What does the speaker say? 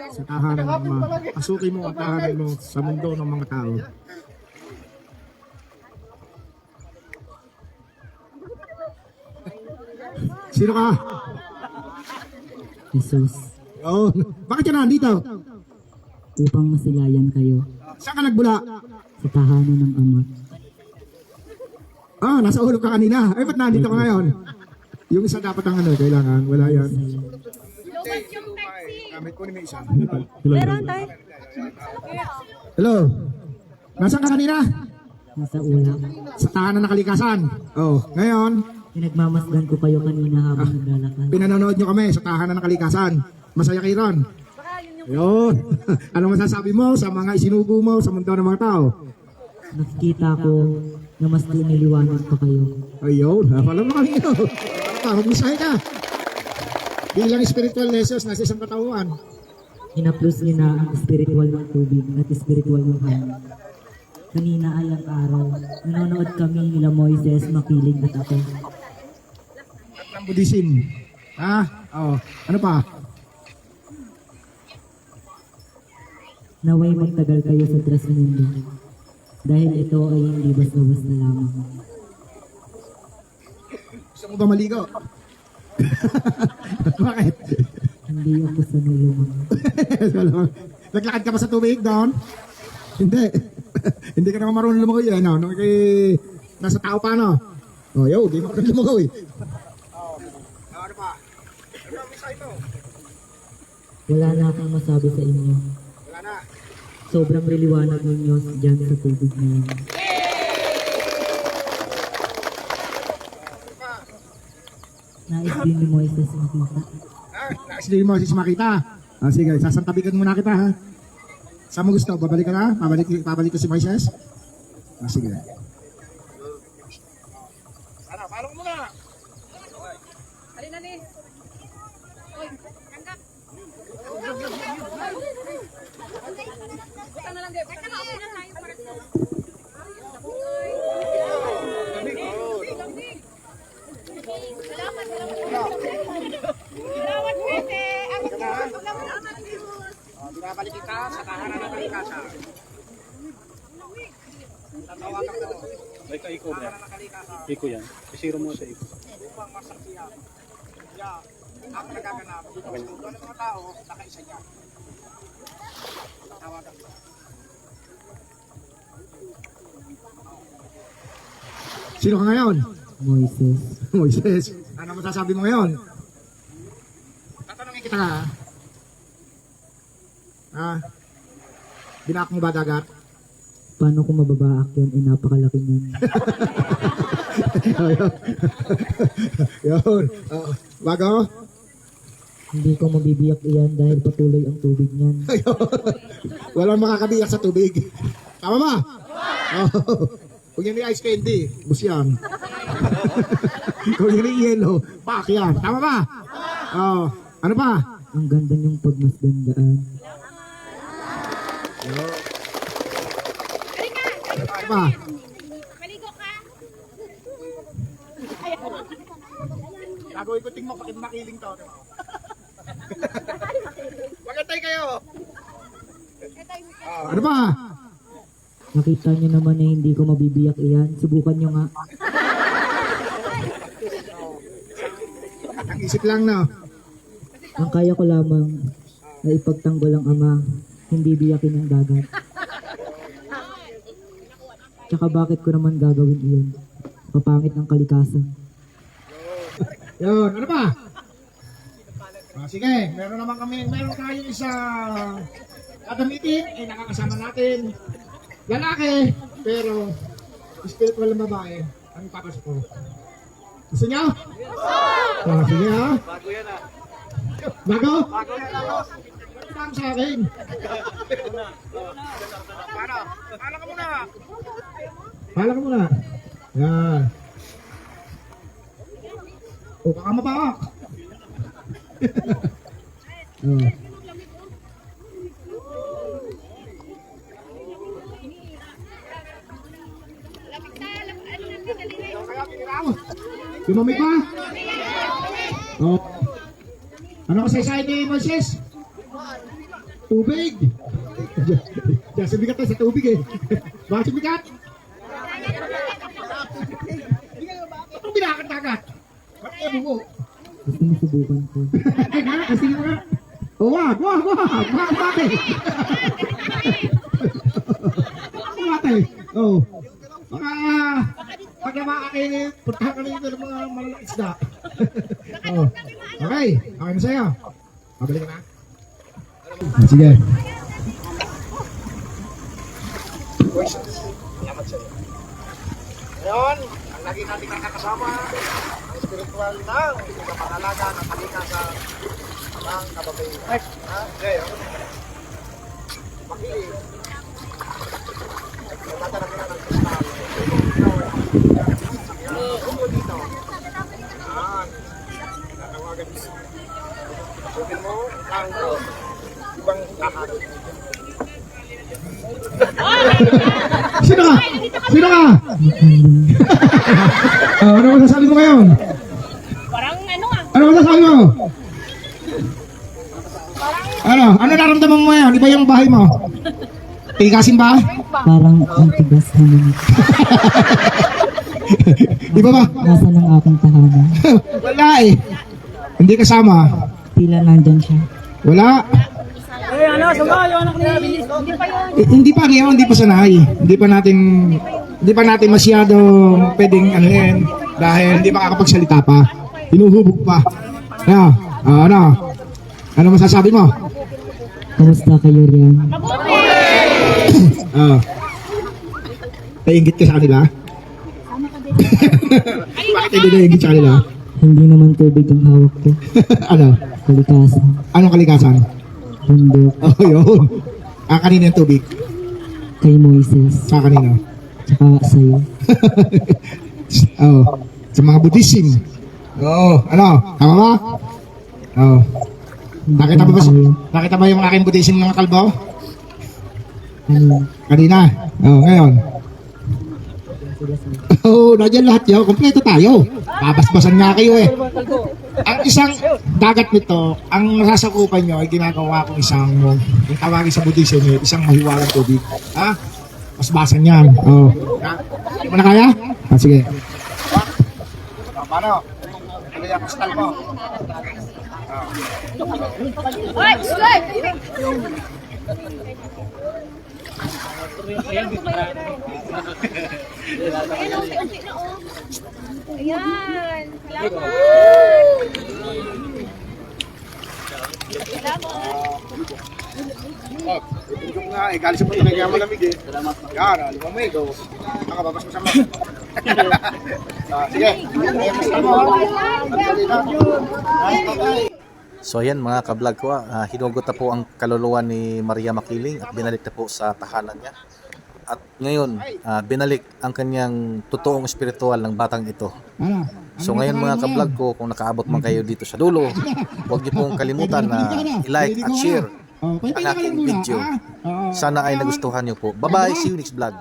sa tahanan ng Ama. Pasukin mo ang tahanan mo sa mundo ng mga tao. Sino ka? Jesus, Oh, bakit ka nandito? upang masilayan kayo Saan ka nagbula? sa tahanan ng Ama. Ah, nasa ulo ka kanina. Ay, ba't nandito ka ngayon? Yung isa dapat ang ano, kailangan. Wala yan. Gamit ko ni may isa. Meron tayo. Hello? Nasaan ka kanina? Nasa ulap. Sa tahanan ng kalikasan. Oh, ngayon, Pinagmamasdan ko kayo kanina habang naglalakad. pinanonood nyo kami sa tahanan ng kalikasan. Masaya kayo ron. Yun. Ano masasabi mo sa mga isinugo mo sa mundo ng mga tao? Nakikita ko na mas diniliwanag pa kayo. Ayun, pala mo kami yun. Magmisahe ka. Bilang spiritual lessons na sa isang katauhan. Hinaplos niyo na ang spiritual ng tubig at spiritual ng hangin. Kanina ay ang araw. Nanonood kami nila Moises, Makiling at ako. Ng Buddhism. Ha? Oh, ano pa? Naway magtagal kayo sa Trasmundo. Dahil ito ay hindi basta-basta lamang. Gusto mo ba maligo? Bakit? Hindi ako sanay lumang. Naglakad ka ba sa tubig doon? Hindi. Hindi ka naman marunong lumangoy eh, no? Nung nasa tao pa, no? Oh, yo, di mo marunong lumangoy. Ano pa? Ano ang misa ito? Wala na akong masabi sa inyo. Wala na. Sobrang liliwanag ninyo dyan sa tubig na yan. Nais din ni Moises makita. Actually, mo si makita. Ah, sige, sasantabigan muna kita, ha? Saan mo gusto? Babalik ka na? Pabalik ko si Moises? Ah, sige. Ano, palong mo na! Halina ni. Oy, hanggang. Buta na lang din. Buta na lang tayo para sa. Salamat, Pete. Salamat, Diyos. Binabalik kita sa tahanan ng kalikasan. Tatawagan ko. May ka-iko ba? Iko yan. Isiro mo sa iko. Upang masaksiyan. Yeah, ang nagaganap. Ang mundo ng mga tao, nakaisa niya. Tawagan ko. Sino ka ngayon? Moises, Moises. Ano masasabi mo ngayon? Tatanungin kita ka. Ah, binak mo ba dagat? paano ko mababaak yun? Eh, napakalaki niyan. Yun. Bago? Hindi ko mabibiyak iyan dahil patuloy ang tubig niyan. Walang makakabiyak sa tubig. Tama ba? Oh. Kung yan yung ice candy, bus yan. Kung yan yung yellow, pak yan. Tama ba? Oh. Ano pa? Ang ganda niyong pagmasdandaan. Ano pa? Maligo ka. Gagawin ko tingmo pakit makiling to. Magantay kayo. Ano pa? Nakita niyo naman na hindi ko mabibiyak iyan. Subukan niyo nga. Ang isip lang, no? Ang kaya ko lamang na ipagtanggol ang Ama, hindi biyakin ang dagat. Tsaka bakit ko naman gagawin iyon? Papangit ng kalikasan. Yun, ano pa? Sige, meron tayong isa gagamitin, nakakasama natin. Lalaki, pero spiritual na babae, ang ipapasok ko. Gusto niyo? Sige ha? Bago yan ha? Bago? Bago yan ako. Ano sa akin? Pala ka muna. Pala ka muna. Yan. O, baka mabaka. Oh. Lumamig pa? Oh. Ano kasaysayan ni Moises? Tubig. Diyan sumikat tayo sa tubig eh. Bakit sumikat? Bakit binakatagat? Bakit kayo bumo? Gusto mo subukan ko. Sige nga. Oh, wag. Bakit? Bakit? Oh. Pag namakakainin, puntahan ka nito ng mga malalang isda. Oh. Okay. Okay na sa'yo. Pabalik ka na. Sige. Ngayon, ang lagi natin nakakasama, ang spiritual ng pangalaga ng kalikasan ng kababaihan. Ngayon, makilig. Nagtatanong na ng kristal. Rumo dito. Yan. Natawagan mo. Sukin mo ang ibang lahat. Sino ka? Sino ka? Ano masasabi mo ngayon? Parang ano ah. Ano masasabi mo? Ano naramdaman mo ngayon? Iba yung bahay mo? Tigasin ba? Parang ang tigas naman. Di ba ba? Nasaan ang aking tahanan? Wala eh. Hindi kasama. Tila nandyan siya. Wala. Hindi pa ngayon, hindi pa sanay. Hindi pa natin masyado pwedeng ano yan. Dahil hindi pa kakapagsalita pa. Hinuhubog pa. Ano masasabi mo? Kamusta kayo riyan? Nainggit ka sa kanila? Bakit hindi nainggit sa kanila? Hindi naman tubig ang hawak ko. Ano? Kalikasan. Anong kalikasan? Bundok. Oh, yun. Kanina yung tubig. Kay Moises. Sa kanina. Tsaka sa'yo. Sa mga Buddhism. Ano? Tama ba? Nakita ba yung aking Buddhism mga kalbo? Ano? Kanina. Ngayon. Nandiyan lahat yun. Kompleto tayo. Babasbasan nga kayo eh. Ang isang dagat nito, ang nasasakupan nyo ay ginagawa kong isang, yung tawagin sa Buddhism, isang mahiwagang tubig. Basbasan yan. Hindi mo na kaya? Sige. Paano? Ano yung kristal mo? Hoy, slide! Ayan, unti-unti na oh. Ayan. Salamat. Yung nga eh, galing sa pati nagyang malamig eh. Yan, lumamig oh. Nakababas mo sa mga. Sige. Kristal mo. So ayan mga ka-vlog ko, hinugot na po ang kaluluwa ni Maria Makiling at binalik na po sa tahanan niya. At ngayon, binalik ang kanyang totoong espiritual ng batang ito. So ngayon mga ka-vlog ko, kung nakaabot man kayo dito sa dulo, huwag niyo pong kalimutan na i-like at share ang aking video. Sana ay nagustuhan niyo po. Bye-bye, see you next vlog.